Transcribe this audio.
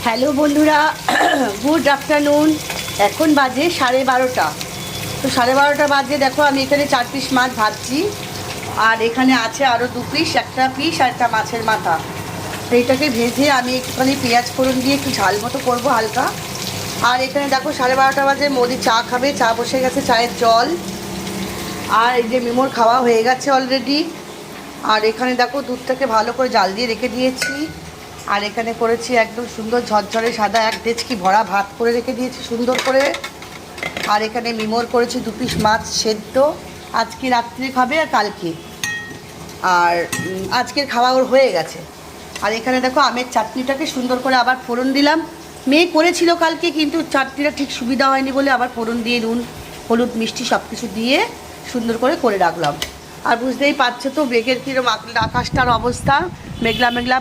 Hello বন্ধুরা, good afternoon. এখন বাজে 12:30। তো 12:30 বাজে। দেখো আমি এখানে 4 পিস মাছ ভাজছি, আর এখানে আছে আরও 2 পিস, একটা পিস আর একটা মাছের মাথা। তো এইটাকে ভেজে আমি একটুখানি পেঁয়াজ ফোড়ন দিয়ে একটু ঝাল মতো করবো হালকা। আর এখানে দেখো 12:30 বাজে, মোদি চা খাবে, চা বসে গেছে, চায়ের জল। আর এই যে মিমোর খাওয়া হয়ে গেছে অলরেডি। আর এখানে দেখো দুধটাকে ভালো করে জাল দিয়ে রেখে দিয়েছি। আর এখানে করেছি একদম সুন্দর ঝরঝরে সাদা 1 ডেচকি ভরা ভাত করে রেখে দিয়েছি সুন্দর করে। আর এখানে মিমোর করেছি 2 পিস মাছ সেদ্ধ, আজকে রাত্রে খাবে আর কালকে। আর আজকের খাওয়া ওর হয়ে গেছে। আর এখানে দেখো আমের চাটনিটাকে সুন্দর করে আবার ফোড়ন দিলাম। মেয়ে করেছিল কালকে, কিন্তু চাটনিটা ঠিক সুবিধা হয়নি বলে আবার ফোড়ন দিয়ে নুন হলুদ মিষ্টি সব কিছু দিয়ে সুন্দর করে রাখলাম। আর বুঝতেই পারছো তো মেঘের কীরকম আকাশটার অবস্থা, মেঘলা মেঘলা।